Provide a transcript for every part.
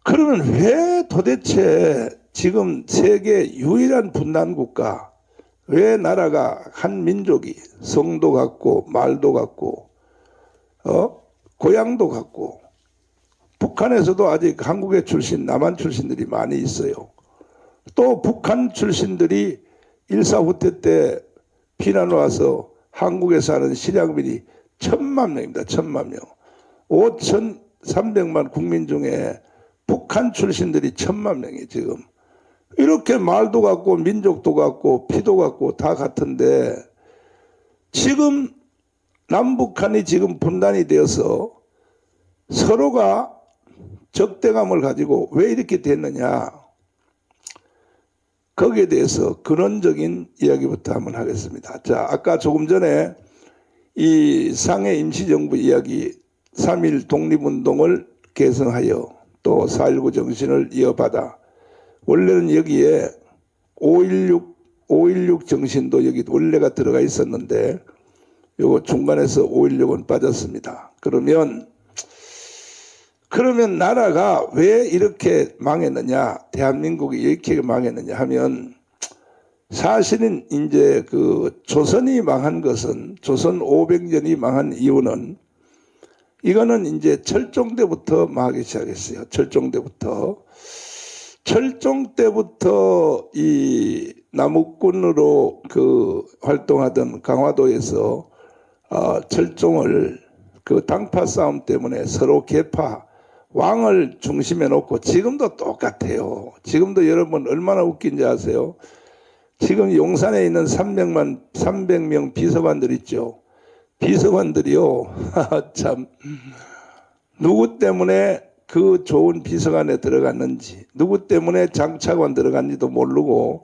그러면 왜 도대체 지금 세계 유일한 분단 국가, 왜 나라가 한 민족이 성도 같고 말도 같고 고향도 같고, 북한에서도 아직 한국의 출신, 남한 출신들이 많이 있어요. 또 북한 출신들이 일사후퇴 때 피난 와서 한국에 사는 실향민이 1,000만 명입니다. 1,000만 명. 5,300만 국민 중에 북한 출신들이 1,000만 명이 지금. 이렇게 말도 같고 민족도 같고 피도 같고 다 같은데, 지금 남북한이 지금 분단이 되어서 서로가 적대감을 가지고 왜 이렇게 됐느냐, 거기에 대해서 근원적인 이야기부터 한번 하겠습니다. 자, 아까 조금 전에 이 상해 임시정부 이야기, 3.1 독립운동을 계승하여 또 4.19 정신을 이어받아, 원래는 여기에 5.16 정신도 여기 원래가 들어가 있었는데 요거 중간에서 5.16은 빠졌습니다. 그러면 나라가 왜 이렇게 망했느냐, 대한민국이 이렇게 망했느냐 하면, 사실은 이제 그 조선이 망한 것은, 조선 500년이 망한 이유는, 이거는 이제 철종 때부터 망하기 시작했어요. 철종 때부터 이 남욱군으로 그 활동하던 강화도에서 철종을 그 당파 싸움 때문에 서로 계파, 왕을 중심에 놓고, 지금도 똑같아요. 지금도 여러분 얼마나 웃긴지 아세요? 지금 용산에 있는 300명 비서관들 있죠. 비서관들이요. 참, 누구 때문에 그 좋은 비서관에 들어갔는지, 누구 때문에 장차관 들어갔는지도 모르고,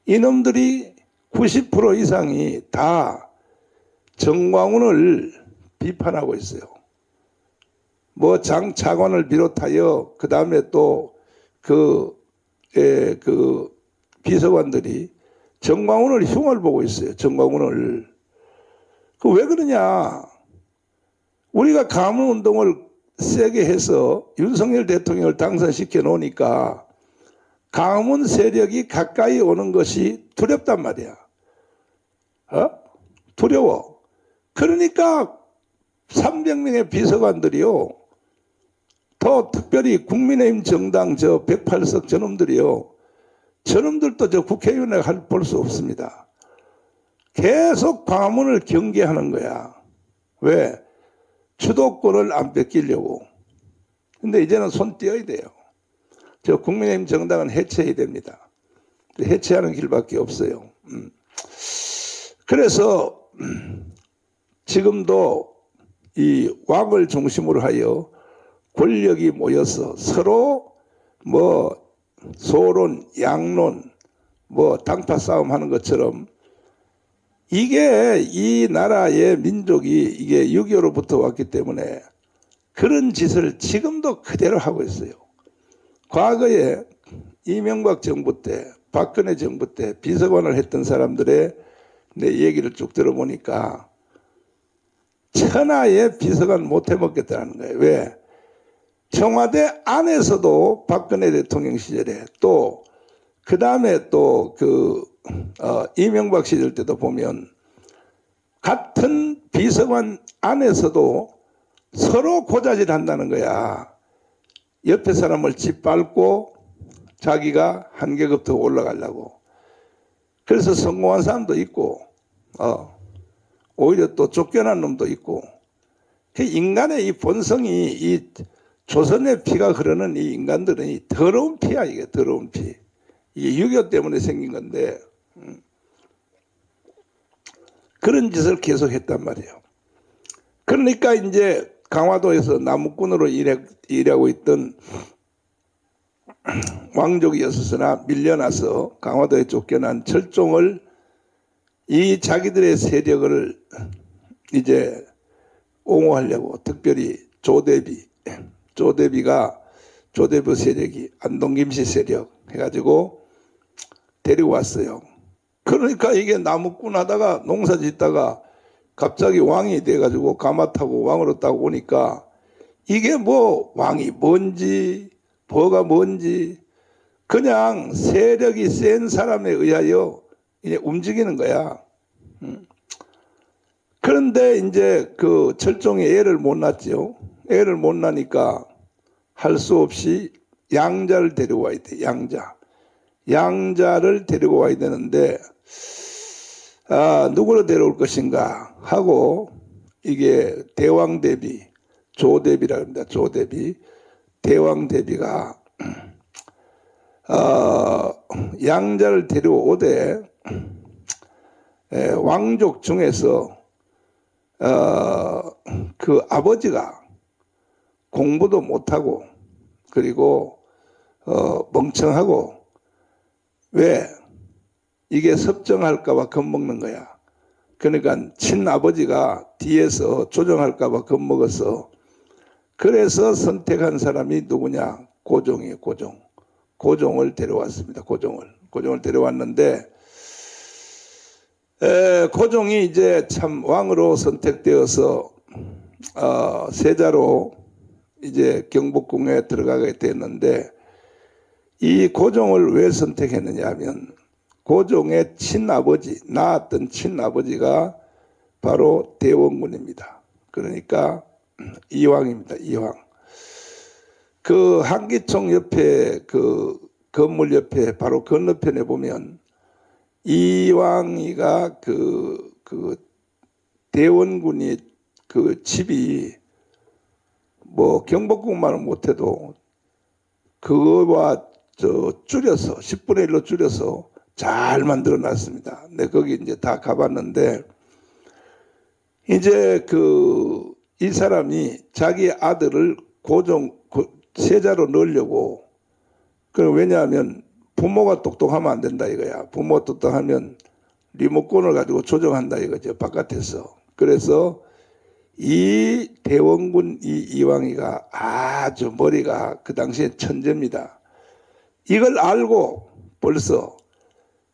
이놈들이 90% 이상이 다 정광훈을 비판하고 있어요. 뭐 장차관을 비롯하여 그 다음에 또 그 비서관들이 정광훈을 흉을 보고 있어요. 정광훈을. 그 왜 그러냐? 우리가 가문운동을 세게 해서 윤석열 대통령을 당선시켜 놓으니까 가문 세력이 가까이 오는 것이 두렵단 말이야. 두려워. 그러니까 300명의 비서관들이요, 더 특별히 국민의힘 정당 저 108석 저놈들이요, 저놈들도 저 국회의원에 볼 수 없습니다. 계속 광화문을 경계하는 거야. 왜? 주도권을 안 뺏기려고. 근데 이제는 손 떼어야 돼요. 저 국민의힘 정당은 해체해야 됩니다. 해체하는 길밖에 없어요. 그래서 지금도 이 왕을 중심으로 하여 권력이 모여서 서로 뭐 소론, 양론, 뭐 당파 싸움 하는 것처럼, 이게 이 나라의 민족이 이게 6.25로부터 왔기 때문에 그런 짓을 지금도 그대로 하고 있어요. 과거에 이명박 정부 때, 박근혜 정부 때 비서관을 했던 사람들의 내 얘기를 쭉 들어보니까 천하의 비서관 못 해먹겠다는 거예요. 왜? 청와대 안에서도 박근혜 대통령 시절에, 또 그 다음에 또 이명박 시절 때도 보면 같은 비서관 안에서도 서로 고자질 한다는 거야. 옆에 사람을 짓밟고 자기가 한 계급 더 올라가려고. 그래서 성공한 사람도 있고, 오히려 또 쫓겨난 놈도 있고. 그 인간의 이 본성이, 이 조선의 피가 흐르는 이 인간들은 이 더러운 피야. 이게 더러운 피. 이게 6.25 때문에 생긴 건데, 그런 짓을 계속 했단 말이에요. 그러니까 이제 강화도에서 남욱군으로 일하고 있던 왕족이었으나 밀려나서 강화도에 쫓겨난 철종을, 이 자기들의 세력을 이제 옹호하려고 특별히 조대비가 조대부 세력이 안동김씨 세력 해가지고 데리고 왔어요. 그러니까 이게 나무꾼 하다가 농사 짓다가 갑자기 왕이 돼가지고 가마 타고 왕으로 딱 오니까, 이게 뭐 왕이 뭔지 뭐가 뭔지 그냥 세력이 센 사람에 의하여 이제 움직이는 거야. 그런데 이제 그 철종이 애를 못 낳죠. 애를 못 낳으니까 할 수 없이 양자를 데리고 와야 돼. 양자를 데리고 와야 되는데 누구로 데려올 것인가 하고 이게 대왕대비, 조대비라 합니다. 조대비, 대왕대비가 양자를 데려오되 왕족 중에서 그 아버지가 공부도 못하고 그리고 멍청하고 왜 이게 섭정할까봐 겁먹는 거야. 그러니까 친아버지가 뒤에서 조정할까봐 겁먹어서 그래서 선택한 사람이 누구냐? 고종이에요. 고종을 데려왔습니다. 고종을 데려왔는데 고종이 이제 참 왕으로 선택되어서 세자로 이제 경복궁에 들어가게 됐는데 이 고종을 왜 선택했느냐 하면 고종의 친아버지, 낳았던 친아버지가 바로 대원군입니다. 그러니까 이황입니다. 이황. 그 한기총 옆에 그 건물 옆에 바로 건너편에 보면 이황이가 그 대원군이 그 집이 뭐 경복궁만은 못해도 그거와 줄여서 10분의 1로 줄여서 잘 만들어 놨습니다. 네, 거기 이제 다 가봤는데 이제 이 사람이 자기 아들을 세자로 넣으려고 왜냐하면 부모가 똑똑하면 안 된다 이거야. 부모가 똑똑하면 리모컨을 가지고 조정한다 이거죠. 바깥에서. 그래서 이 대원군 이황이가 아주 머리가 그 당시에 천재입니다. 이걸 알고 벌써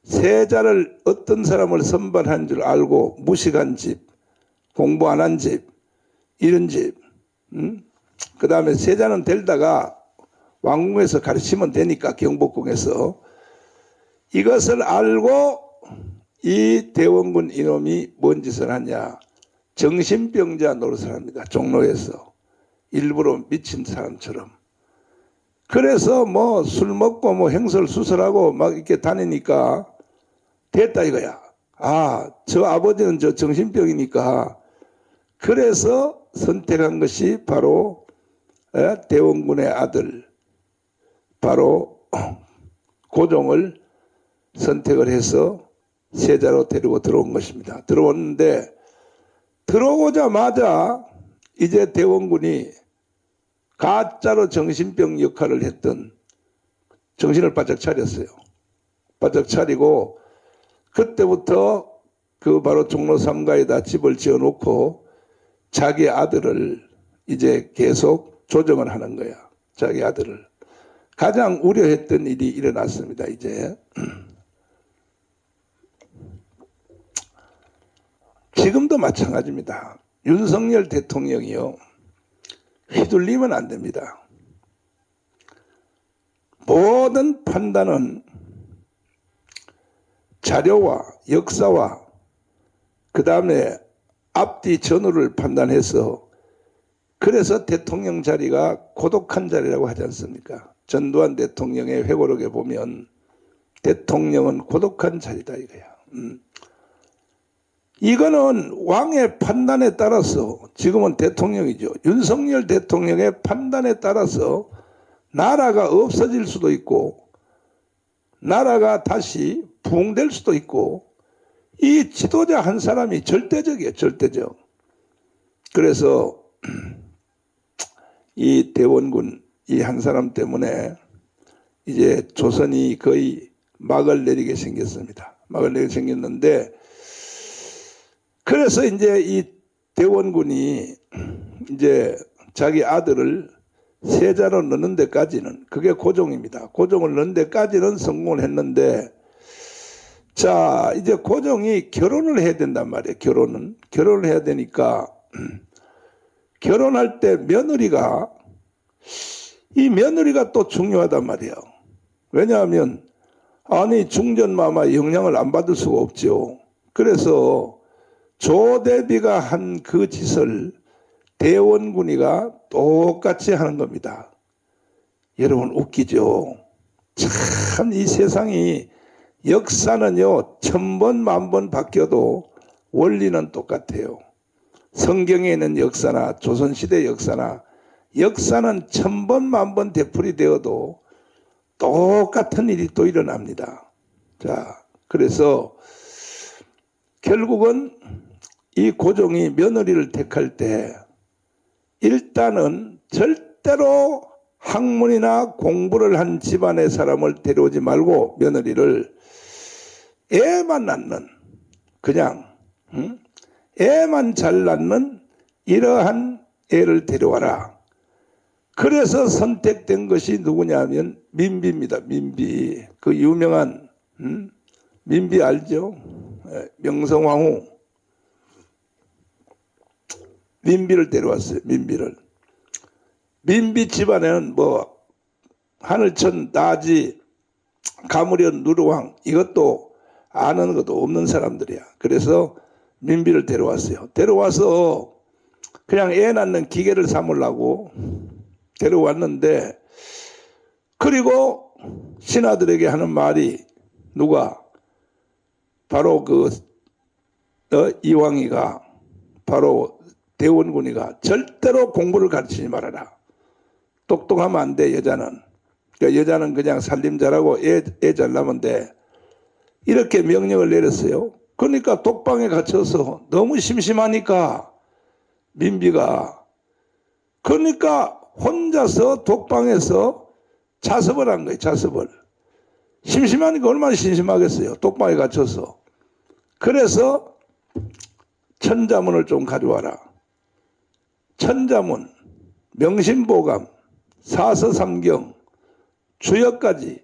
세자를 어떤 사람을 선발한 줄 알고 무식한 집, 공부 안 한 집, 이런 집, 그 다음에 세자는 데려다가 왕궁에서 가르치면 되니까 경복궁에서 이것을 알고 이 대원군 이놈이 뭔 짓을 하냐. 정신병자 노릇을 합니다. 종로에서 일부러 미친 사람처럼. 그래서 뭐 술 먹고 뭐 행설수설하고 막 이렇게 다니니까 됐다 이거야. 저 아버지는 저 정신병이니까. 그래서 선택한 것이 바로 대원군의 아들 바로 고종을 선택을 해서 세자로 데리고 들어온 것입니다. 들어왔는데 들어오자마자 이제 대원군이 가짜로 정신병 역할을 했던 정신을 바짝 차렸어요. 바짝 차리고 그때부터 그 바로 종로 3가에다 집을 지어놓고 자기 아들을 이제 계속 조정을 하는 거야. 자기 아들을. 가장 우려했던 일이 일어났습니다. 이제 지금도 마찬가지입니다. 윤석열 대통령이요. 휘둘리면 안 됩니다. 모든 판단은 자료와 역사와 그 다음에 앞뒤 전후를 판단해서 그래서 대통령 자리가 고독한 자리라고 하지 않습니까? 전두환 대통령의 회고록에 보면 대통령은 고독한 자리다 이거야. 이거는 왕의 판단에 따라서 지금은 대통령이죠. 윤석열 대통령의 판단에 따라서 나라가 없어질 수도 있고 나라가 다시 부흥될 수도 있고 이 지도자 한 사람이 절대적이에요. 절대적. 그래서 이 대원군 이 한 사람 때문에 이제 조선이 거의 막을 내리게 생겼습니다. 막을 내리게 생겼는데 그래서 이제 이 대원군이 이제 자기 아들을 세자로 넣는 데까지는 그게 고종입니다. 고종을 넣는 데까지는 성공을 했는데 자 이제 고종이 결혼을 해야 된단 말이에요. 결혼을 해야 되니까 결혼할 때 며느리가 이 며느리가 또 중요하단 말이에요. 왜냐하면 아니 중전마마 영향을 안 받을 수가 없죠. 그래서 조대비가 한 그 짓을 대원군이가 똑같이 하는 겁니다. 여러분 웃기죠. 참 이 세상이 역사는요 1000번 만번 바뀌어도 원리는 똑같아요. 성경에 있는 역사나 조선시대 역사나 역사는 1000번 만번 되풀이 되어도 똑같은 일이 또 일어납니다. 자, 그래서 결국은 이 고종이 며느리를 택할 때 일단은 절대로 학문이나 공부를 한 집안의 사람을 데려오지 말고 며느리를 애만 낳는 그냥 애만 잘 낳는 이러한 애를 데려와라. 그래서 선택된 것이 누구냐면 민비입니다. 민비. 그 유명한 민비 알죠? 명성황후 민비를 데려왔어요. 민비를. 민비 집안에는 뭐 하늘천 나지 가무련 누르왕 이것도 아는 것도 없는 사람들이야. 그래서 민비를 데려왔어요. 데려와서 그냥 애 낳는 기계를 삼으려고 데려왔는데 그리고 신하들에게 하는 말이 누가 바로 그 이왕이가 바로 대원군이가 절대로 공부를 가르치지 말아라. 똑똑하면 안 돼 여자는. 그러니까 여자는 그냥 살림 잘하고 애 잘 낳으면 돼. 이렇게 명령을 내렸어요. 그러니까 독방에 갇혀서 너무 심심하니까 민비가 그러니까 혼자서 독방에서 자습을 한 거예요. 자습을. 심심하니까 얼마나 심심하겠어요. 독방에 갇혀서. 그래서 천자문을 좀 가져와라. 천자문, 명심보감, 사서삼경, 주역까지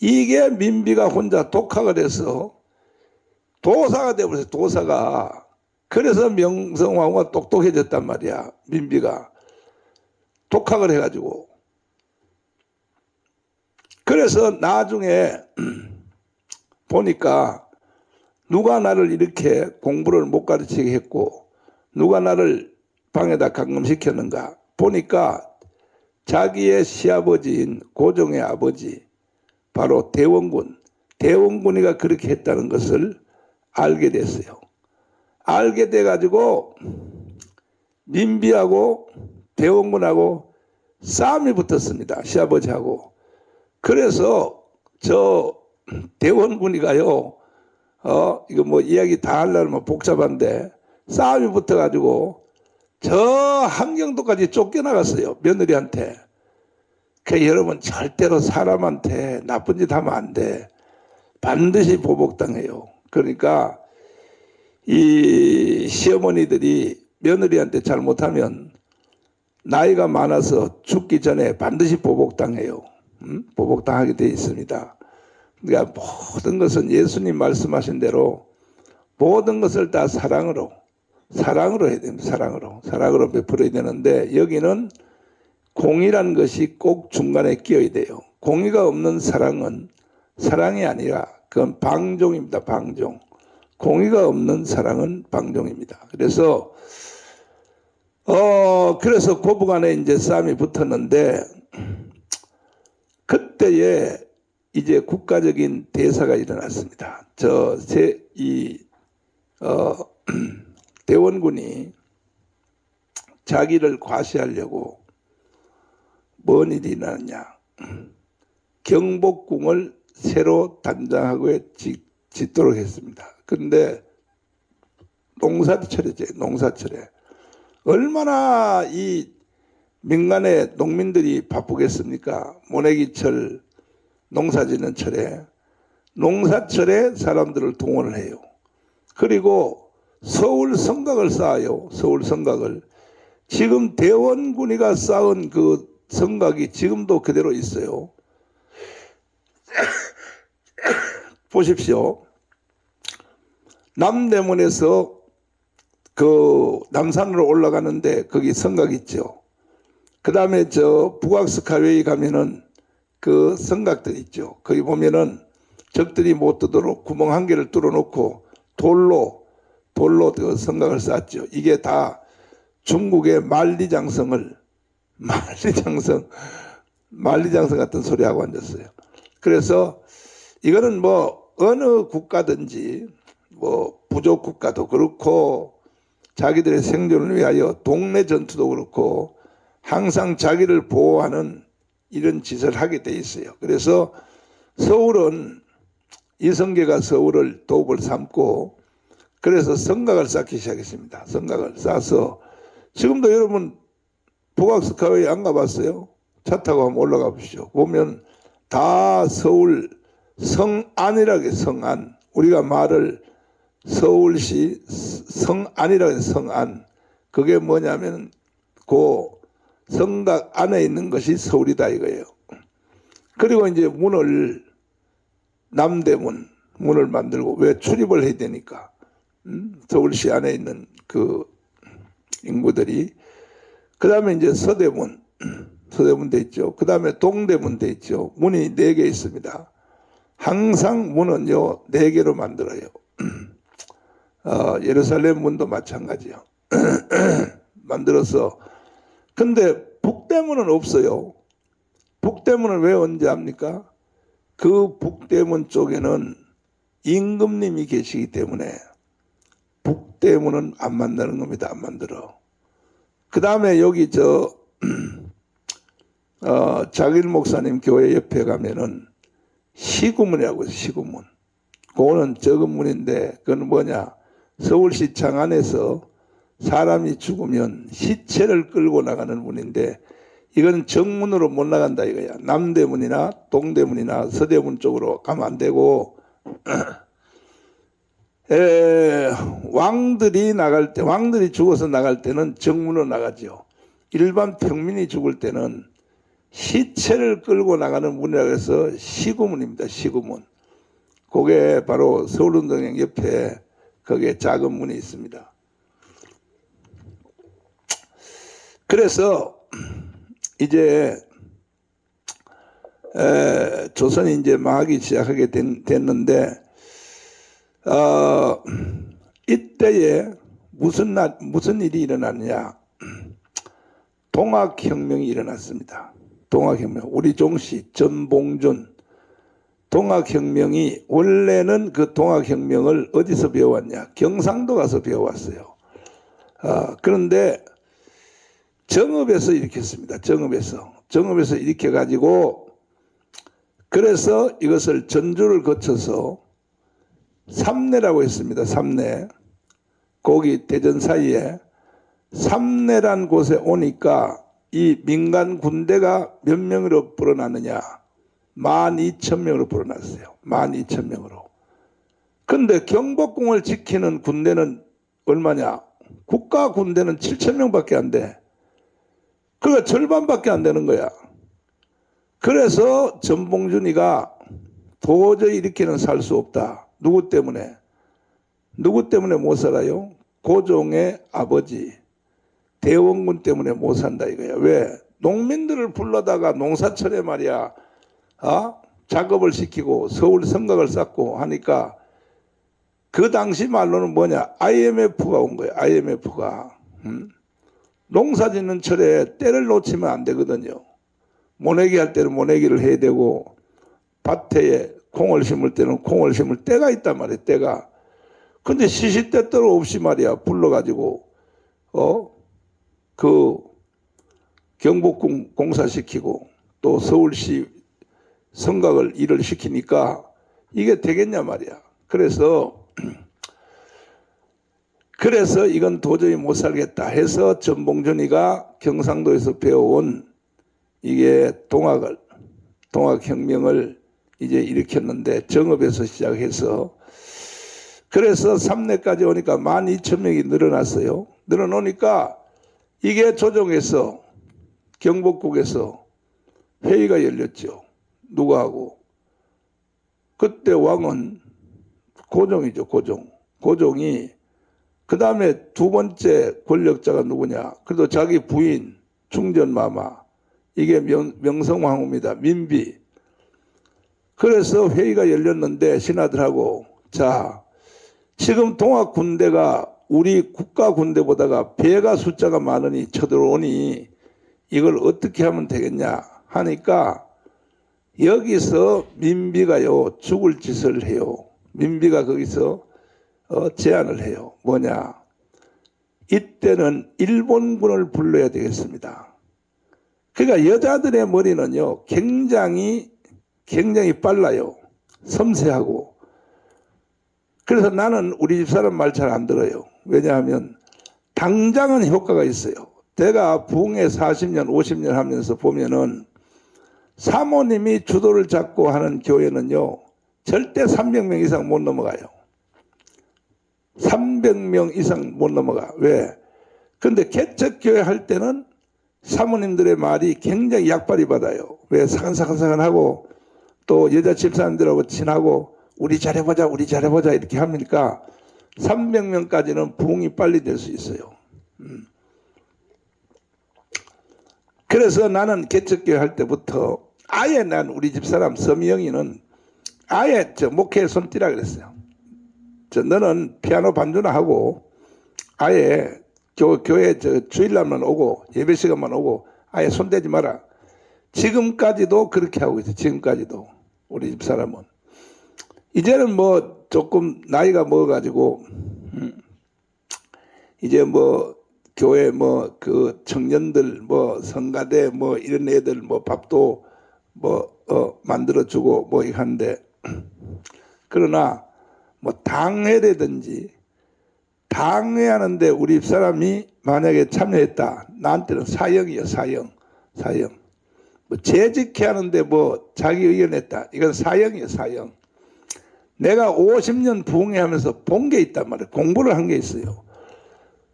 이게 민비가 혼자 독학을 해서 도사가 되어버렸어요. 도사가. 그래서 명성황후가 똑똑해졌단 말이야. 민비가. 독학을 해가지고. 그래서 나중에 보니까 누가 나를 이렇게 공부를 못 가르치게 했고 누가 나를 방에다 감금시켰는가 보니까 자기의 시아버지인 고종의 아버지 바로 대원군이가 그렇게 했다는 것을 알게 됐어요. 알게 돼가지고 민비하고 대원군하고 싸움이 붙었습니다. 시아버지하고. 그래서 저 대원군이가요 이거 뭐 이야기 다 하려면 복잡한데 싸움이 붙어가지고 저 함경도까지 쫓겨나갔어요. 며느리한테. 그 여러분 절대로 사람한테 나쁜 짓 하면 안 돼. 반드시 보복당해요. 그러니까 이 시어머니들이 며느리한테 잘못하면 나이가 많아서 죽기 전에 반드시 보복당해요. 보복당하게 되어 있습니다. 그러니까 모든 것은 예수님 말씀하신 대로 모든 것을 다 사랑으로 해야 됩니다. 사랑으로 베풀어야 되는데 여기는 공의란 것이 꼭 중간에 끼어야 돼요. 공의가 없는 사랑은 사랑이 아니라 그건 방종입니다. 방종. 공의가 없는 사랑은 방종입니다. 그래서 그래서 고부간에 이제 싸움이 붙었는데 그때에 이제 국가적인 대사가 일어났습니다. 대원군이 자기를 과시하려고 뭔 일이 일어났냐. 경복궁을 새로 단장하고 짓도록 했습니다. 그런데 농사철이죠. 농사철에. 얼마나 이 민간의 농민들이 바쁘겠습니까? 모내기철 농사짓는 철에. 농사철에 사람들을 동원을 해요. 그리고 서울 성곽을 쌓아요. 서울 성곽을. 지금 대원군이가 쌓은 그 성곽이 지금도 그대로 있어요. 보십시오. 남대문에서 그 남산으로 올라가는데 거기 성곽 있죠. 그 다음에 저 북악스카웨이 가면은 그 성곽들 있죠. 거기 보면은 적들이 못 들도록 구멍 한 개를 뚫어놓고 돌로 그 성곽을 쌓았죠. 이게 다 중국의 만리장성 같은 소리 하고 앉았어요. 그래서 이거는 뭐 어느 국가든지 뭐 부족 국가도 그렇고 자기들의 생존을 위하여 동네 전투도 그렇고 항상 자기를 보호하는 이런 짓을 하게 돼 있어요. 그래서 서울은 이성계가 서울을 도읍을 삼고 그래서 성곽을 쌓기 시작했습니다. 성곽을 쌓아서 지금도 여러분 북악스카웨이 안 가봤어요? 차 타고 한번 올라가 보시죠. 보면 다 서울 성안이라고 해요. 성안. 우리가 말을 서울시 성안이라고 해요. 성안. 그게 뭐냐면 그 성곽 안에 있는 것이 서울이다 이거예요. 그리고 이제 남대문 문을 만들고 왜 출입을 해야 되니까 서울시 안에 있는 그 인구들이 그 다음에 이제 서대문 돼 있죠. 그 다음에 동대문 돼 있죠. 문이 4개 있습니다. 항상 문은요 4개로 만들어요. 예루살렘 문도 마찬가지요. 만들어서 근데 북대문은 없어요. 북대문은 왜 언제 합니까? 그 북대문 쪽에는 임금님이 계시기 때문에 북대문은 안 만드는 겁니다. 안 만들어. 그 다음에 여기 자길 목사님 교회 옆에 가면은 시구문이라고 해서 시구문. 그거는 적은 문인데 그건 뭐냐? 서울시청 안에서 사람이 죽으면 시체를 끌고 나가는 문인데 이건 정문으로 못 나간다 이거야. 남대문이나 동대문이나 서대문 쪽으로 가면 안 되고 왕들이 죽어서 나갈 때는 정문으로 나가죠. 일반 평민이 죽을 때는 시체를 끌고 나가는 문이라고 해서 시구문입니다. 시구문. 그게 바로 서울운동장 옆에 거기에 작은 문이 있습니다. 그래서 이제 조선이 이제 망하기 시작하게 됐는데 이때에 무슨 일이 일어났냐? 동학혁명이 일어났습니다. 동학혁명. 우리 종씨 전봉준 동학혁명이 원래는 그 동학혁명을 어디서 배워왔냐? 경상도 가서 배워왔어요. 그런데 정읍에서 일으켰습니다. 정읍에서 일으켜가지고 그래서 이것을 전주를 거쳐서 삼내라고 했습니다. 삼내. 거기 대전 사이에 삼내란 곳에 오니까 이 민간 군대가 몇 명으로 불어났느냐? 12,000명으로 불어났어요. 12,000명으로. 근데 경복궁을 지키는 군대는 얼마냐? 국가 군대는 7,000명밖에 안 돼. 그러니까 절반밖에 안 되는 거야. 그래서 전봉준이가 도저히 이렇게는 살 수 없다. 누구 때문에 못 살아요? 고종의 아버지 대원군 때문에 못 산다 이거야. 왜? 농민들을 불러다가 농사철에 말이야 작업을 시키고 서울 성곽을 쌓고 하니까 그 당시 말로는 뭐냐? IMF가 온 거야. IMF가. 농사 짓는 철에 때를 놓치면 안 되거든요. 모내기 할 때는 모내기를 해야 되고 밭에 콩을 심을 때는 콩을 심을 때가 있단 말이에요. 때가. 근데 시시때때로 없이 말이야 불러가지고 그 경복궁 공사시키고 또 서울시 성곽을 일을 시키니까 이게 되겠냐 말이야. 그래서 이건 도저히 못 살겠다 해서 전봉준이가 경상도에서 배워온 이게 동학혁명을 이제 일으켰는데 정읍에서 시작해서 그래서 삼내까지 오니까 12,000명이 늘어났어요. 늘어놓으니까 이게 조정에서 경복궁에서 회의가 열렸죠. 누가 하고? 그때 왕은 고종이죠. 고종이 그 다음에 두 번째 권력자가 누구냐? 그래도 자기 부인 중전마마, 이게 명성황후입니다. 민비. 그래서 회의가 열렸는데 신하들하고, 자, 지금 동학 군대가 우리 국가 군대보다가 배가 숫자가 많으니 쳐들어오니 이걸 어떻게 하면 되겠냐 하니까 여기서 민비가요 죽을 짓을 해요. 민비가 거기서 제안을 해요. 뭐냐? 이때는 일본군을 불러야 되겠습니다. 그러니까 여자들의 머리는요 굉장히 빨라요. 섬세하고. 그래서 나는 우리 집 사람 말 잘 안 들어요. 왜냐하면 당장은 효과가 있어요. 내가 부흥회 40년 50년 하면서 보면은 사모님이 주도를 잡고 하는 교회는요 절대 300명 이상 못 넘어가요. 300명 이상 못 넘어가. 왜? 근데 개척교회 할 때는 사모님들의 말이 굉장히 약발이 받아요. 왜? 사근사근하고 또 여자 집사님들하고 친하고 우리 잘해보자 이렇게 하니까 300명까지는 부흥이 빨리 될 수 있어요. 그래서 나는 개척교회 할 때부터 아예 난 우리 집사람 서미영이는 아예 목회에 손띠라 그랬어요. 너는 피아노 반주나 하고 아예 교회 주일날만 오고 예배 시간만 오고 아예 손대지 마라. 지금까지도 그렇게 하고 있어요. 지금까지도 우리 집사람은. 이제는 뭐 조금 나이가 먹어가지고 이제 뭐 교회 뭐 그 청년들 뭐 성가대 뭐 이런 애들 뭐 밥도 뭐 만들어주고 뭐 이거 하는데 그러나 뭐 당회라든지 당회하는데 우리 집사람이 만약에 참여했다. 나한테는 사형이에요. 사형. 뭐 재직회 하는데 뭐 자기 의견 했다. 이건 사형이에요. 사형. 내가 50년 부흥회 하면서 본 게 있단 말이에요. 공부를 한 게 있어요.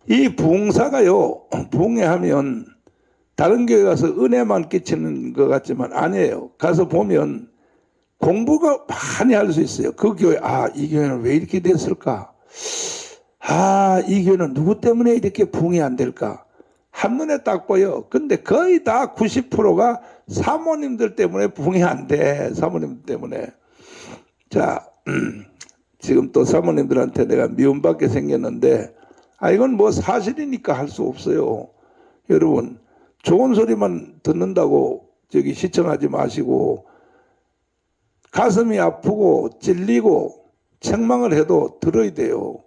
이 부흥사가요. 부흥회 하면 다른 교회 가서 은혜만 끼치는 것 같지만 아니에요. 가서 보면 공부가 많이 할 수 있어요. 그 교회, 이 교회는 왜 이렇게 됐을까? 이 교회는 누구 때문에 이렇게 부흥이 안 될까? 한눈에 딱 보여. 근데 거의 다 90%가 사모님들 때문에 부흥이 안 돼. 사모님들 때문에. 자, 지금 또 사모님들한테 내가 미움받게 생겼는데, 이건 뭐 사실이니까 할 수 없어요. 여러분, 좋은 소리만 듣는다고 시청하지 마시고, 가슴이 아프고 찔리고 책망을 해도 들어야 돼요.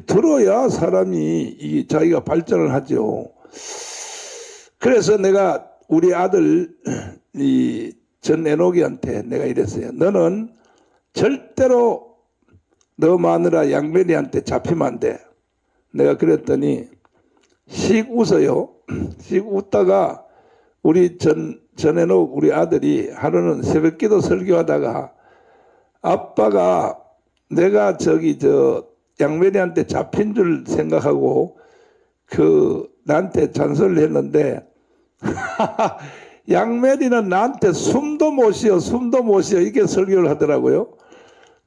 들어야 사람이 자기가 발전을 하죠. 그래서 내가 우리 아들 전애녹이한테 내가 이랬어요. 너는 절대로 너 마누라 양면이한테 잡히면 안 돼. 내가 그랬더니 씩 웃어요. 씩 웃다가 우리 전애녹 우리 아들이 하루는 새벽기도 설교하다가 아빠가 내가 양면이한테 잡힌 줄 생각하고 나한테 잔소리를 했는데 양면이는 나한테 숨도 못 쉬어 이렇게 설교를 하더라고요.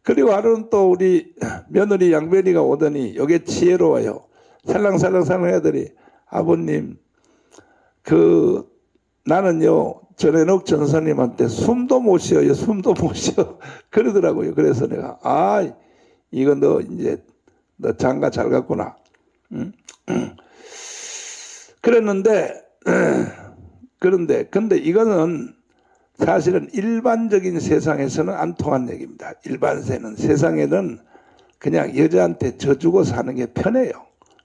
그리고 하루는 또 우리 며느리 양면이가 오더니 이게 지혜로워요. 살랑살랑 하더니 아버님 나는요 전애녹 전사님한테 숨도 못 쉬어요. 그러더라고요. 그래서 내가 이거 너 이제 너 장가 잘 갔구나. 그랬는데 근데 이거는 사실은 일반적인 세상에서는 안 통한 얘기입니다. 세상에는 그냥 여자한테 져주고 사는 게 편해요.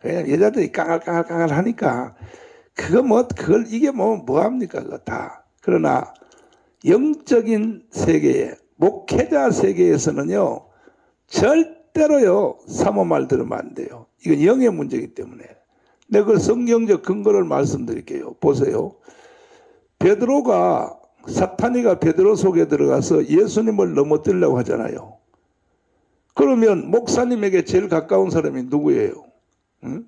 왜냐면 여자들이 깡알깡알 하니까 이게 뭐합니까 그거 다. 그러나 영적인 세계에 목회자 세계에서는요 절대로요 사모 말 들으면 안 돼요. 이건 영의 문제이기 때문에. 내가 그 성경적 근거를 말씀드릴게요. 보세요. 사탄이가 베드로 속에 들어가서 예수님을 넘어뜨리려고 하잖아요. 그러면 목사님에게 제일 가까운 사람이 누구예요? 응?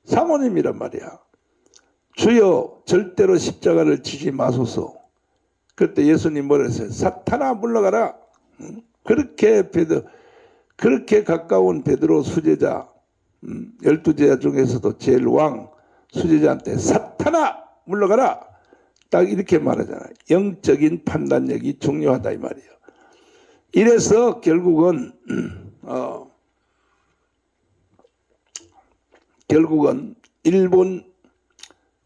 사모님이란 말이야. 주여 절대로 십자가를 지지 마소서. 그때 예수님 뭐라 했어요? 사탄아 물러가라. 응? 그렇게 가까운 베드로 수제자 12제자 중에서도 제일 왕 수제자한테 사탄아 물러가라. 딱 이렇게 말하잖아요. 영적인 판단력이 중요하다 이 말이에요. 이래서 결국은 일본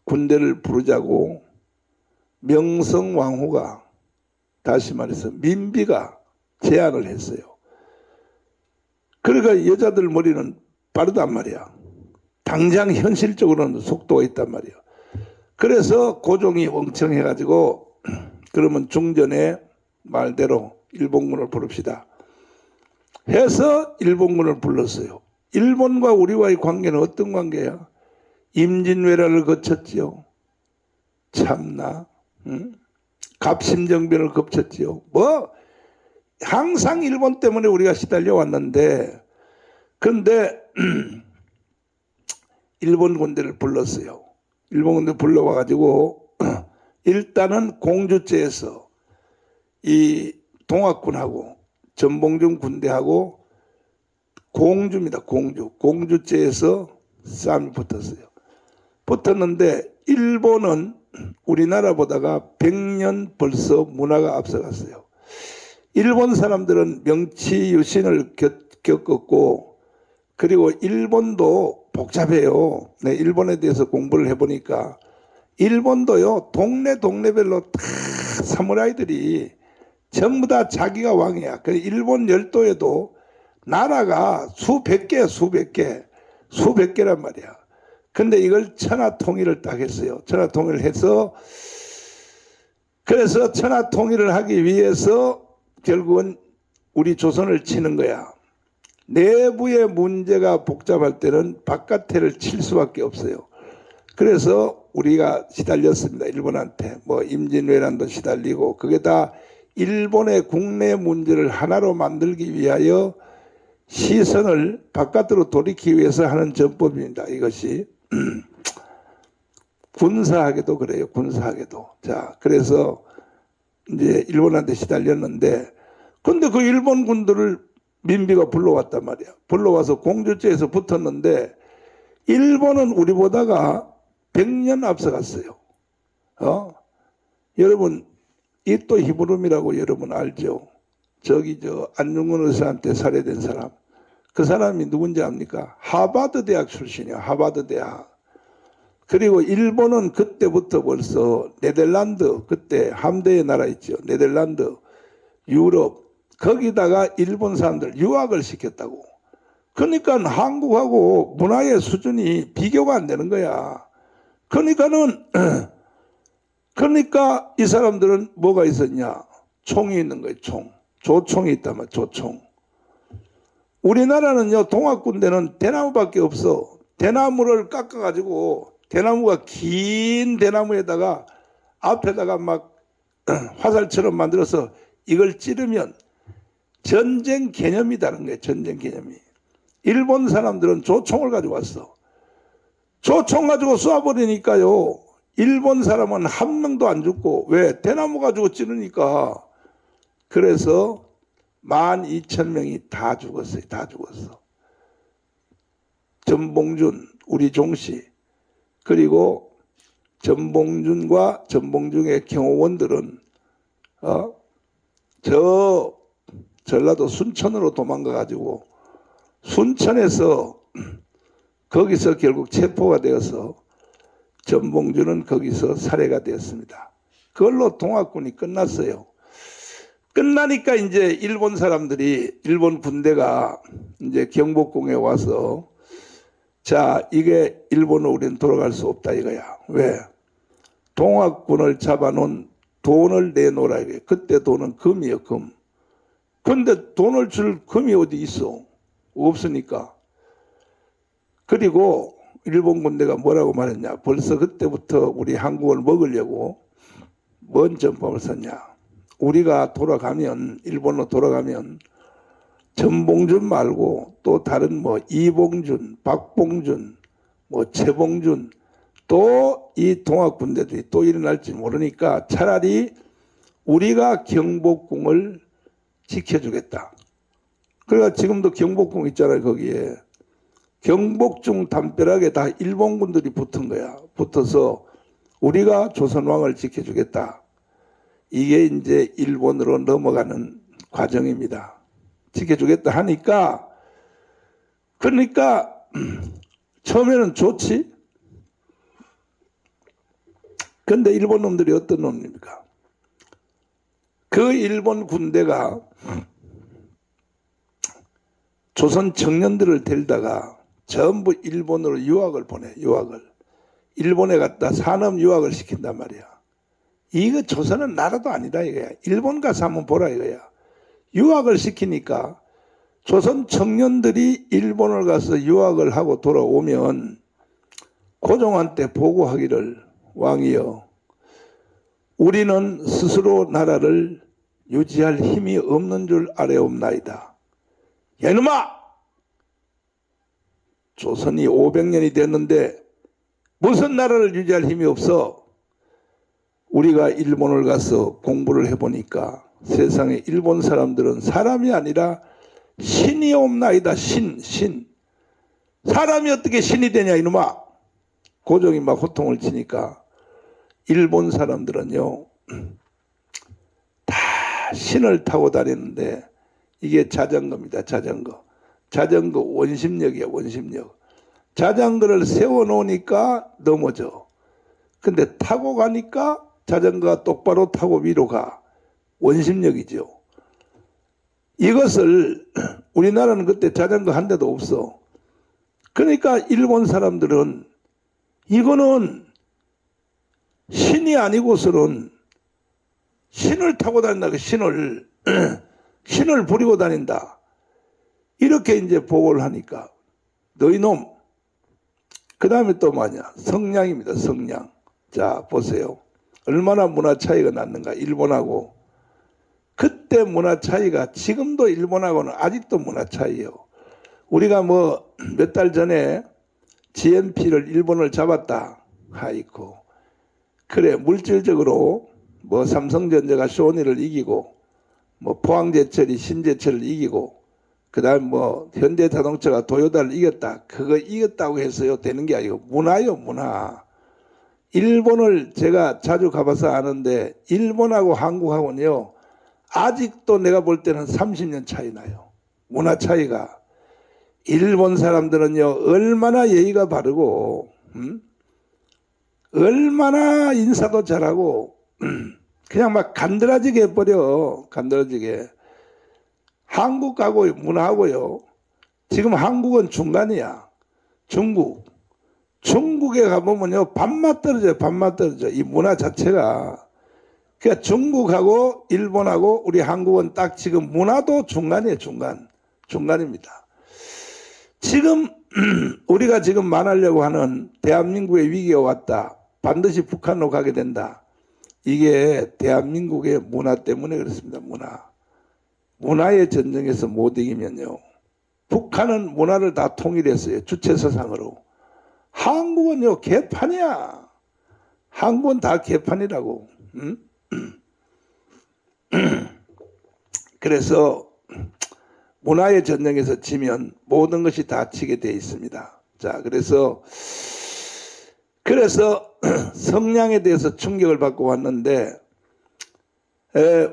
군대를 부르자고 명성황후가, 다시 말해서 민비가 제안을 했어요. 그러니까 여자들 머리는 빠르단 말이야. 당장 현실적으로는 속도가 있단 말이야. 그래서 고종이 멍청해가지고 그러면 중전에 말대로 일본군을 부릅시다 해서 일본군을 불렀어요. 일본과 우리와의 관계는 어떤 관계야? 임진왜란을 거쳤지요. 참나, 응? 갑심정변을 거쳤지요. 뭐 항상 일본 때문에 우리가 시달려 왔는데, 근데 일본 군대를 불렀어요. 일본 군대 불러와가지고 일단은 공주제에서 이 동학군하고 전봉준 군대하고 공주입니다. 공주제에서 싸움이 붙었어요. 붙었는데 일본은 우리나라보다가 100년 벌써 문화가 앞서갔어요. 일본 사람들은 명치유신을 겪었고, 그리고 일본도 복잡해요. 네, 일본에 대해서 공부를 해보니까 일본도요, 동네별로 다 사무라이들이 전부 다 자기가 왕이야. 그 일본 열도에도 나라가 수백 개란 말이야. 근데 이걸 천하통일을 딱 했어요. 천하통일을 해서, 그래서 천하통일을 하기 위해서 결국은 우리 조선을 치는 거야. 내부의 문제가 복잡할 때는 바깥에를 칠 수밖에 없어요. 그래서 우리가 시달렸습니다. 일본한테. 뭐 임진왜란도 시달리고, 그게 다 일본의 국내 문제를 하나로 만들기 위하여 시선을 바깥으로 돌이키기 위해서 하는 전법입니다. 이것이 군사하게도 그래요. 군사하게도. 자, 그래서 이제 일본한테 시달렸는데, 근데 그 일본 군들을 민비가 불러왔단 말이야. 불러와서 공주제에서 붙었는데 일본은 우리보다가 100년 앞서갔어요. 여러분, 이또 히브름이라고 여러분 알죠? 저기 안중근 의사한테 살해된 사람. 그 사람이 누군지 압니까? 하버드 대학 출신이야. 하버드 대학. 그리고 일본은 그때부터 벌써 네덜란드, 그때 함대의 나라 있죠. 네덜란드, 유럽, 거기다가 일본 사람들 유학을 시켰다고. 그러니까 한국하고 문화의 수준이 비교가 안 되는 거야. 그러니까 이 사람들은 뭐가 있었냐? 총이 있는 거예요. 조총이 있단 말이야. 조총. 우리나라는요, 동학군대는 대나무밖에 없어. 대나무를 깎아가지고, 대나무가 긴 대나무에다가 앞에다가 막 화살처럼 만들어서 이걸 찌르면 전쟁 개념이 다른 거예요. 전쟁 개념이. 일본 사람들은 조총을 가지고 왔어. 조총 가지고 쏴버리니까요, 일본 사람은 한 명도 안 죽고, 왜? 대나무 가지고 찌르니까. 그래서 12,000명이 다 죽었어요. 다 죽었어. 전봉준, 우리 종씨, 그리고 전봉준과 전봉준의 경호원들은 전라도 순천으로 도망가가지고 순천에서 거기서 결국 체포가 되어서 전봉준은 거기서 살해가 되었습니다. 그걸로 동학군이 끝났어요. 끝나니까 이제 일본 사람들이, 일본 군대가 이제 경복궁에 와서, 자, 이게 일본은 우리는 돌아갈 수 없다 이거야. 왜? 동학군을 잡아놓은 돈을 내놓으라 이거야. 그때 돈은 금이에요, 금. 근데 돈을 줄 금이 어디 있어? 없으니까. 그리고 일본 군대가 뭐라고 말했냐? 벌써 그때부터 우리 한국을 먹으려고 뭔 전법을 썼냐? 우리가 돌아가면, 일본으로 돌아가면 전봉준 말고 또 다른 뭐 이봉준, 박봉준, 뭐 최봉준, 또 이 동학군대들이 또 일어날지 모르니까 차라리 우리가 경복궁을 지켜주겠다. 그러니까 지금도 경복궁 있잖아요. 거기에 경복궁 담벼락에 다 일본군들이 붙은 거야. 붙어서 우리가 조선 왕을 지켜주겠다. 이게 이제 일본으로 넘어가는 과정입니다. 지켜주겠다 하니까 그러니까 처음에는 좋지. 근데 일본 놈들이 어떤 놈입니까? 그 일본 군대가 조선 청년들을 데리다가 전부 일본으로 유학을 보내. 유학을. 일본에 갔다 산업 유학을 시킨단 말이야. 이거 조선은 나라도 아니다 이거야. 일본 가서 한번 보라 이거야. 유학을 시키니까 조선 청년들이 일본을 가서 유학을 하고 돌아오면 고종한테 보고하기를 왕이여 우리는 스스로 나라를 유지할 힘이 없는 줄 아뢰옵나이다. 야 이놈아! 조선이 500년이 됐는데 무슨 나라를 유지할 힘이 없어? 우리가 일본을 가서 공부를 해보니까 세상에 일본 사람들은 사람이 아니라 신이 없나이다. 신. 사람이 어떻게 신이 되냐 이놈아. 고종이 막 호통을 치니까 일본 사람들은요 다 신을 타고 다니는데 이게 자전거입니다. 자전거 원심력이야. 원심력. 자전거를 세워놓으니까 넘어져. 근데 타고 가니까 자전거가 똑바로 타고 위로 가. 원심력이죠. 이것을 우리나라는 그때 자전거 한 대도 없어. 그러니까 일본 사람들은 이거는 신이 아니고서는 신을 타고 다닌다. 신을 부리고 다닌다. 이렇게 이제 보고를 하니까 너희 놈. 그 다음에 또 뭐냐? 성량입니다. 성량. 자 보세요. 얼마나 문화 차이가 났는가. 일본하고. 그때 문화 차이가 지금도 일본하고는 아직도 문화 차이예요. 우리가 뭐 몇 달 전에 GMP를 일본을 잡았다. 아이고. 그래 물질적으로 뭐 삼성전자가 소니를 이기고 뭐 포항제철이 신제철을 이기고 그 다음 뭐 현대자동차가 도요타를 이겼다. 그거 이겼다고 해서요 되는 게 아니고 문화요 문화. 일본을 제가 자주 가봐서 아는데 일본하고 한국하고는요 아직도 내가 볼 때는 30년 차이 나요. 문화 차이가. 일본 사람들은요 얼마나 예의가 바르고 얼마나 인사도 잘하고 그냥 막 간드러지게 해버려. 간드러지게. 한국하고 문화하고요. 지금 한국은 중간이야. 중국에 가보면요 반맛 떨어져요. 반맛 떨어져. 이 문화 자체가. 그러니까 중국하고 일본하고 우리 한국은 딱 지금 문화도 중간이에요. 중간입니다. 지금 우리가 지금 만하려고 하는 대한민국의 위기가 왔다. 반드시 북한으로 가게 된다. 이게 대한민국의 문화 때문에 그렇습니다. 문화의 전쟁에서 못 이기면요. 북한은 문화를 다 통일했어요. 주체사상으로. 한국은요 개판이야. 한국은 다 개판이라고. 그래서 문화의 전쟁에서 지면 모든 것이 다 지게 되어 있습니다. 자, 그래서 성량에 대해서 충격을 받고 왔는데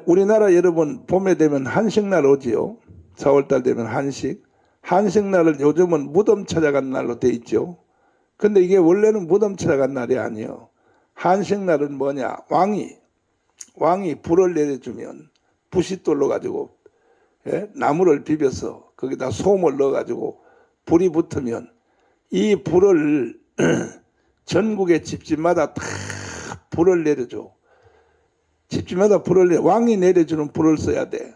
우리나라 여러분 봄에 되면 한식날 오지요. 4월달 되면 한식날을 요즘은 무덤 찾아간 날로 돼 있죠. 근데 이게 원래는 무덤 찾아간 날이 아니에요. 한식날은 뭐냐? 왕이 불을 내려주면 부싯돌로 가지고 나무를 비벼서 거기다 솜을 넣어가지고 불이 붙으면 이 불을 전국의 집집마다 다 불을 내려줘. 집집마다 왕이 내려주는 불을 써야 돼.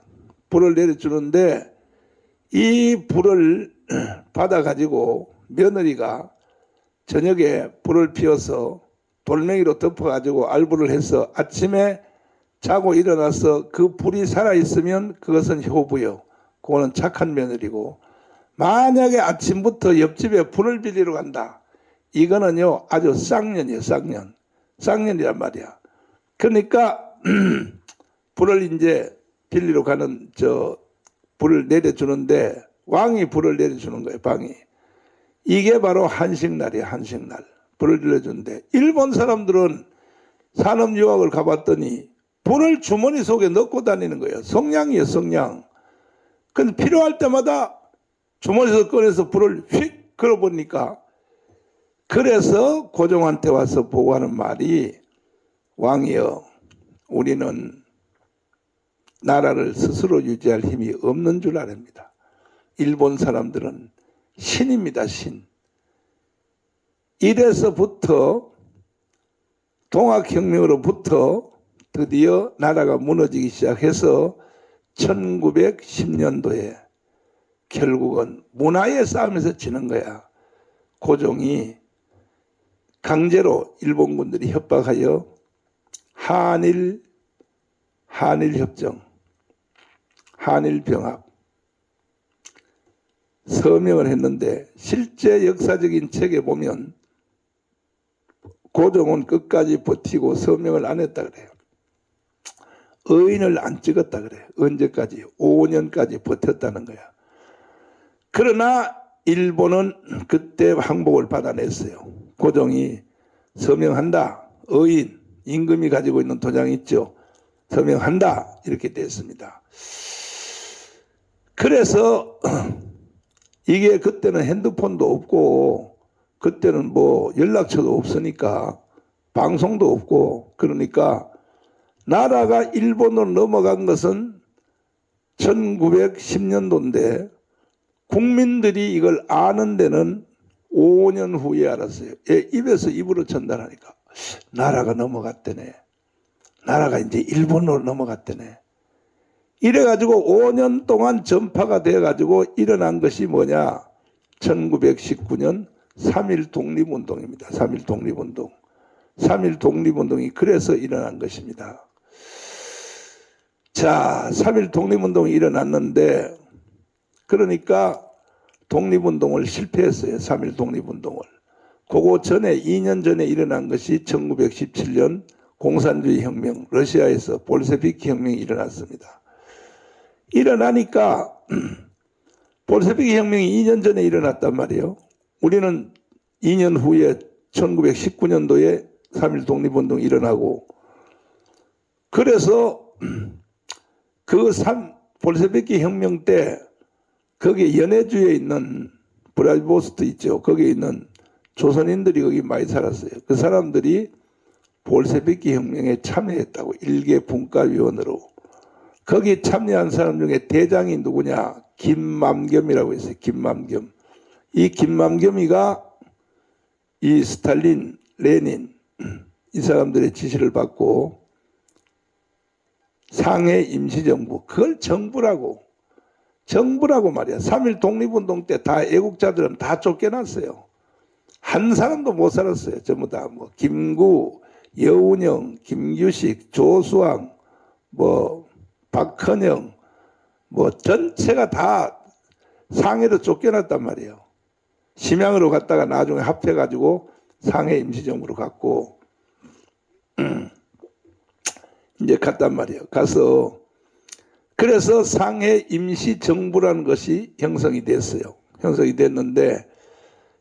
불을 내려주는데 이 불을 받아가지고 며느리가 저녁에 불을 피워서 돌멩이로 덮어가지고 알불을 해서 아침에 자고 일어나서 그 불이 살아있으면 그것은 효부요. 그거는 착한 며느리고 만약에 아침부터 옆집에 불을 빌리러 간다. 이거는요 아주 쌍년이에요. 쌍년이란 말이야. 그러니까 불을 이제 빌리러 가는 불을 내려주는데 왕이 불을 내려주는 거예요. 방이. 이게 바로 한식날이에요. 한식날. 불을 내려주는데 일본 사람들은 산업유학을 가봤더니 불을 주머니 속에 넣고 다니는 거예요. 성냥이에요, 성냥. 근데 필요할 때마다 주머니에서 꺼내서 불을 휙 걸어보니까, 그래서 고종한테 와서 보고하는 말이, 왕이여, 우리는 나라를 스스로 유지할 힘이 없는 줄 아랍니다. 일본 사람들은 신입니다, 신. 이래서부터 동학혁명으로부터 드디어 나라가 무너지기 시작해서 1910년도에 결국은 문화의 싸움에서 지는 거야. 고종이 강제로 일본군들이 협박하여 한일협정, 한일병합 서명을 했는데, 실제 역사적인 책에 보면 고종은 끝까지 버티고 서명을 안 했다 그래요. 의인을 안 찍었다 그래요. 언제까지? 5년까지 버텼다는 거야. 그러나 일본은 그때 항복을 받아냈어요. 고종이 서명한다. 의인, 임금이 가지고 있는 도장 있죠. 서명한다. 이렇게 됐습니다. 그래서 이게 그때는 핸드폰도 없고, 그때는 뭐 연락처도 없으니까, 방송도 없고, 그러니까 나라가 일본으로 넘어간 것은 1910년도인데 국민들이 이걸 아는 데는 5년 후에 알았어요. 입에서 입으로 전달하니까 나라가 넘어갔대네. 나라가 이제 일본으로 넘어갔대네. 이래가지고 5년 동안 전파가 돼가지고 일어난 것이 뭐냐? 1919년 3.1 독립운동입니다. 3.1 독립운동. 3.1 독립운동이 그래서 일어난 것입니다. 자, 3.1 독립운동이 일어났는데, 그러니까 독립운동을 실패했어요. 3.1 독립운동을. 그거 전에 2년 전에 일어난 것이 1917년 공산주의 혁명, 러시아에서 볼셰비키 혁명이 일어났습니다. 일어나니까 볼셰비키 혁명이 2년 전에 일어났단 말이에요. 우리는 2년 후에 1919년도에 3.1 독립운동이 일어나고, 그래서 그 볼셰비키 혁명 때 거기 연해주에 있는 브라디보스토크 있죠. 거기에 있는 조선인들이 거기 많이 살았어요. 그 사람들이 볼셰비키 혁명에 참여했다고, 일개 분과위원으로. 거기 참여한 사람 중에 대장이 누구냐? 김맘겸이라고 있어요. 김맘겸. 이 김맘겸이가 이 스탈린, 레닌 이 사람들의 지시를 받고 상해 임시정부, 그걸 정부라고 말이야. 3.1 독립운동 때 다 애국자들은 다 쫓겨났어요. 한 사람도 못 살았어요. 전부 다 뭐 김구, 여운형, 김규식, 조수왕, 뭐 박헌영, 뭐 전체가 다 상해로 쫓겨났단 말이에요. 심양으로 갔다가 나중에 합해가지고 상해 임시정부로 갔고, 이제 갔단 말이에요. 가서 그래서 상해 임시정부라는 것이 형성이 됐어요. 형성이 됐는데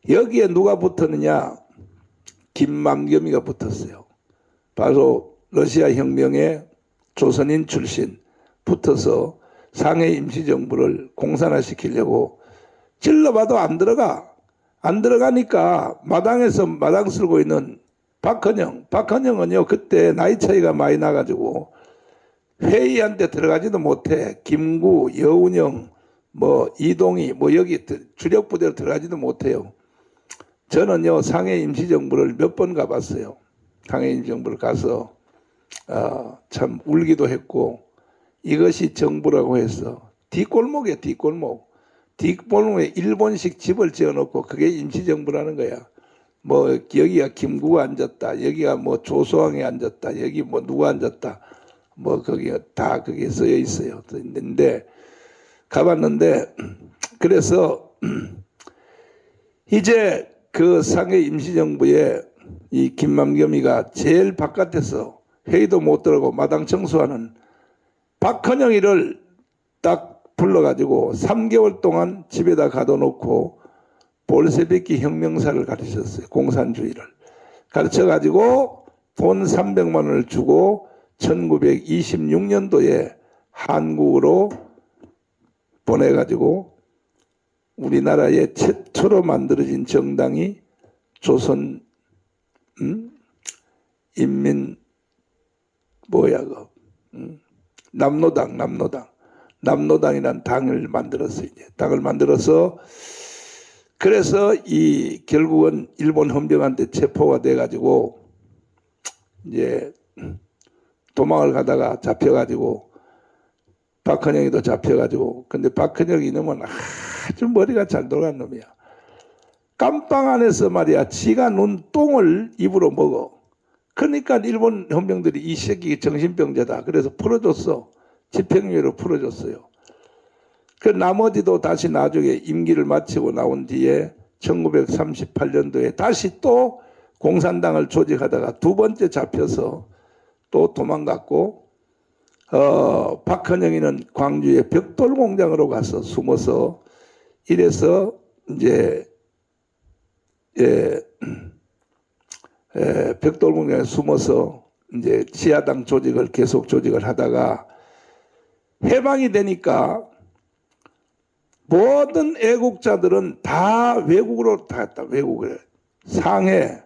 여기에 누가 붙었느냐? 김맘겸이가 붙었어요. 바로 러시아 혁명의 조선인 출신 붙어서 상해 임시정부를 공산화시키려고 찔러봐도 안 들어가니까 마당에서 마당 쓸고 있는 박헌영은요, 그때 나이 차이가 많이 나가지고 회의한테 들어가지도 못해. 김구, 여운형, 뭐 이동희, 뭐 여기 주력 부대로 들어가지도 못해요. 저는요, 상해 임시정부를 몇 번 가봤어요. 상해 임시정부를 가서 참 울기도 했고, 이것이 정부라고 해서 뒷골목이에요. 뒷골목에 일본식 집을 지어놓고 그게 임시정부라는 거야. 뭐 여기가 김구가 앉았다, 여기가 뭐 조소왕이 앉았다, 여기 뭐 누가 앉았다, 뭐 거기 다 그게 써여 있어요. 있는데 가봤는데, 그래서 이제 그 상해 임시정부에 이 김맘겸이가 제일 바깥에서 회의도 못 들어가고 마당 청소하는 박헌영이를 딱 불러가지고 3개월 동안 집에다 가둬놓고 볼셰비키 혁명사를 가르쳤어요. 공산주의를 가르쳐가지고 돈 300만 원을 주고 1926년도에 한국으로 보내가지고 우리나라에 최초로 만들어진 정당이 조선 인민 남노당이라는 당을 만들었어요. 이제 당을 만들어서 그래서 이 결국은 일본 헌병한테 체포가 돼가지고 이제 도망을 가다가 잡혀가지고 박헌영이도 잡혀가지고 근데 박헌영 이놈은 아주 머리가 잘 돌아간 놈이야. 깜빵 안에서 말이야 지가 눈 똥을 입으로 먹어. 그러니까 일본 헌병들이 이 새끼 정신병자다 그래서 풀어줬어. 집행유예로 풀어줬어요. 그 나머지도 다시 나중에 임기를 마치고 나온 뒤에 1938년도에 다시 또 공산당을 조직하다가 두 번째 잡혀서 또 도망갔고 박헌영이는 광주의 벽돌공장으로 가서 숨어서 이래서 이제 벽돌공장에 숨어서 이제 지하당 조직을 계속 조직을 하다가 해방이 되니까 모든 애국자들은 다 외국으로 다 갔다. 외국에 상해,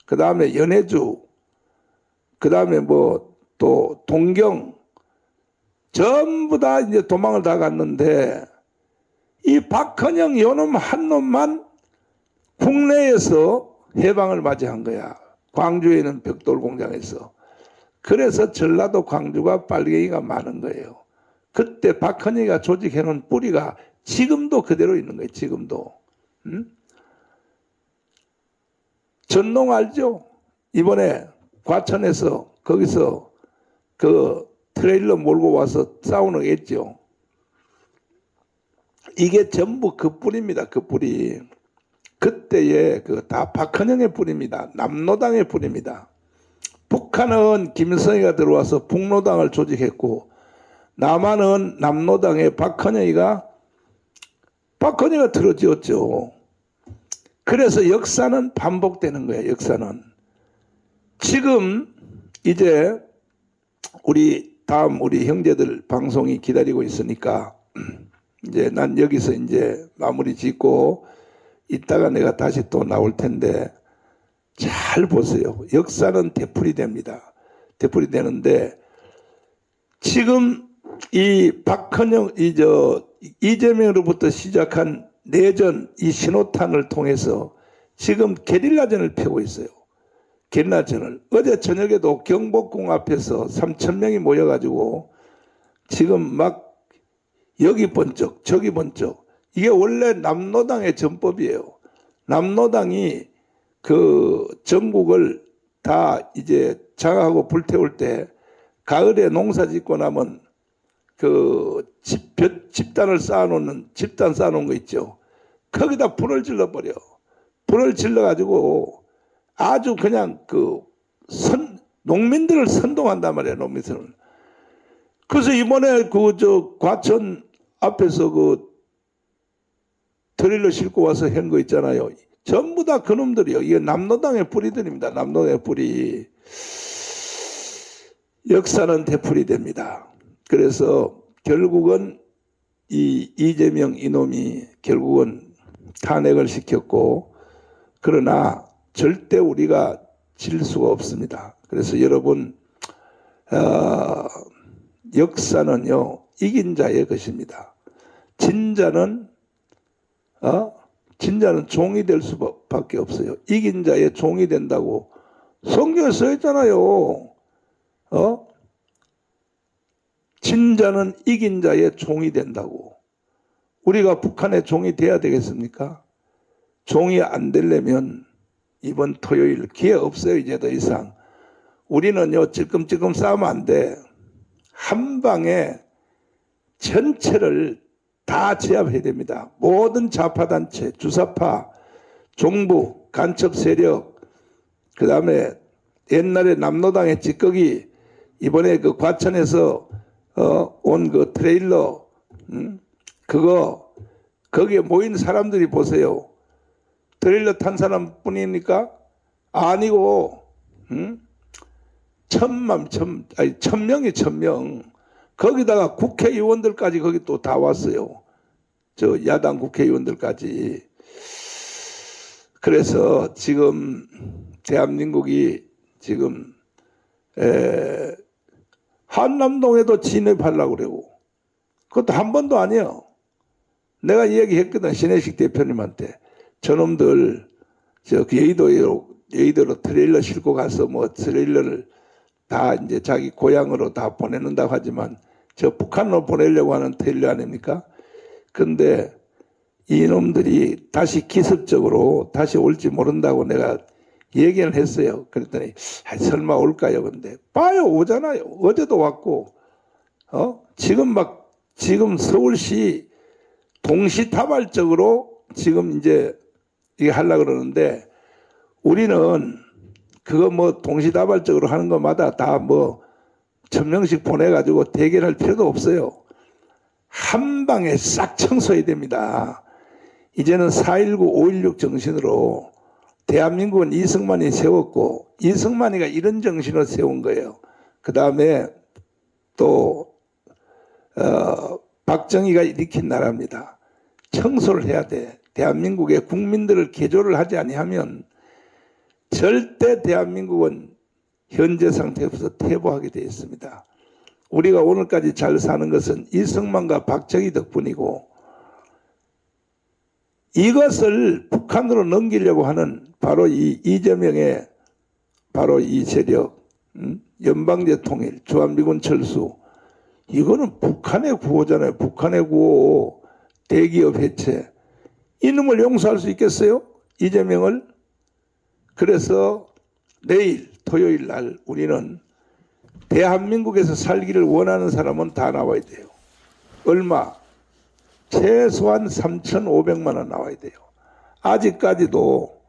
그 다음에 연해주, 그 다음에 뭐 또 동경 전부 다 이제 도망을 다 갔는데 이 박헌영 요놈 한 놈만 국내에서 해방을 맞이한 거야. 광주에 있는 벽돌공장에서. 그래서 전라도 광주가 빨갱이가 많은 거예요. 그때 박헌영이가 조직해놓은 뿌리가 지금도 그대로 있는 거예요. 지금도. 전농 알죠? 이번에 과천에서 거기서 그 트레일러 몰고 와서 싸우는 거 있죠. 이게 전부 그 뿌리입니다. 그 뿌리. 그때의 그 다 박헌영의 뿌리입니다. 남노당의 뿌리입니다. 북한은 김일성이가 들어와서 북노당을 조직했고 남한은 남노당의 박헌영이가 들어지었죠. 그래서 역사는 반복되는 거예요. 역사는. 지금 이제 우리 형제들 방송이 기다리고 있으니까 이제 난 여기서 이제 마무리 짓고 이따가 내가 다시 또 나올 텐데 잘 보세요. 역사는 되풀이 됩니다. 되풀이 되는데 지금 이 박헌영 이재명으로부터 시작한 내전 이 신호탄을 통해서 지금 게릴라전을 펴고 있어요. 게릴라전을. 어제 저녁에도 경복궁 앞에서 3,000명이 모여가지고 지금 막 여기 번쩍 저기 번쩍. 이게 원래 남노당의 전법이에요. 남노당이 그 전국을 다 이제 장악하고 불태울 때 가을에 농사 짓고 나면 그 집단을 집단 쌓아놓은 거 있죠. 거기다 불을 질러버려. 불을 질러가지고 아주 그냥 농민들을 선동한단 말이에요. 농민들을. 그래서 이번에 과천 앞에서 트레일러 싣고 와서 한 거 있잖아요. 전부 다 그놈들이요. 이게 남노당의 뿌리들입니다. 남노당의 뿌리. 역사는 되풀이 됩니다. 그래서 결국은 이 이재명 이놈이 결국은 탄핵을 시켰고 그러나 절대 우리가 질 수가 없습니다. 그래서 여러분 역사는요 이긴 자의 것입니다. 진자는 종이 될 수밖에 없어요. 이긴 자의 종이 된다고 성경에 써 있잖아요. 진자는 이긴 자의 종이 된다고. 우리가 북한의 종이 돼야 되겠습니까? 종이 안 되려면 이번 토요일 기회 없어요. 이제 더 이상. 우리는요 찔끔찔끔 싸우면 안 돼. 한 방에 전체를 다 제압해야 됩니다. 모든 좌파단체, 주사파, 종부, 간첩 세력, 그 다음에 옛날에 남노당의 찌꺼기, 이번에 그 과천에서 온 그 트레일러, 거기에 모인 사람들이 보세요. 트레일러 탄 사람뿐입니까? 아니고, 천 명이 1,000명. 거기다가 국회의원들까지 거기 또 다 왔어요. 저 야당 국회의원들까지. 그래서 지금 대한민국이 지금 한남동에도 진입하려고 그러고, 그것도 한 번도 아니에요. 내가 얘기했거든, 신혜식 대표님한테. 저놈들 여의도로 트레일러 싣고 가서 뭐 트레일러를 다 이제 자기 고향으로 다 보내는다고 하지만 저 북한으로 보내려고 하는 트레일러 아닙니까? 근데 이놈들이 다시 기습적으로 다시 올지 모른다고 내가 얘기를 했어요. 그랬더니 설마 올까요? 근데 봐요, 오잖아요. 어제도 왔고, 지금 서울시 동시다발적으로 지금 이제 이게 하려고 그러는데, 우리는 그거 뭐 동시다발적으로 하는 것마다 다 뭐 1,000명씩 보내가지고 대결할 필요도 없어요. 한 방에 싹 청소해야 됩니다. 이제는 4.19, 5.16 정신으로 대한민국은 이승만이 세웠고, 이승만이가 이런 정신을 세운 거예요. 그 다음에 또 박정희가 일으킨 나라입니다. 청소를 해야 돼. 대한민국의 국민들을 개조를 하지 아니하면 절대 대한민국은 현재 상태에서 퇴보하게 되어 있습니다. 우리가 오늘까지 잘 사는 것은 이승만과 박정희 덕분이고, 이것을 북한으로 넘기려고 하는 바로 이 이재명의 바로 이 세력, 연방제 통일, 주한미군 철수, 이거는 북한의 구호잖아요. 북한의 구호, 대기업 해체. 이놈을 용서할 수 있겠어요? 이재명을? 그래서 내일 토요일 날 우리는 대한민국에서 살기를 원하는 사람은 다 나와야 돼요. 얼마? 최소한 3,500만 원 나와야 돼요. 아직까지도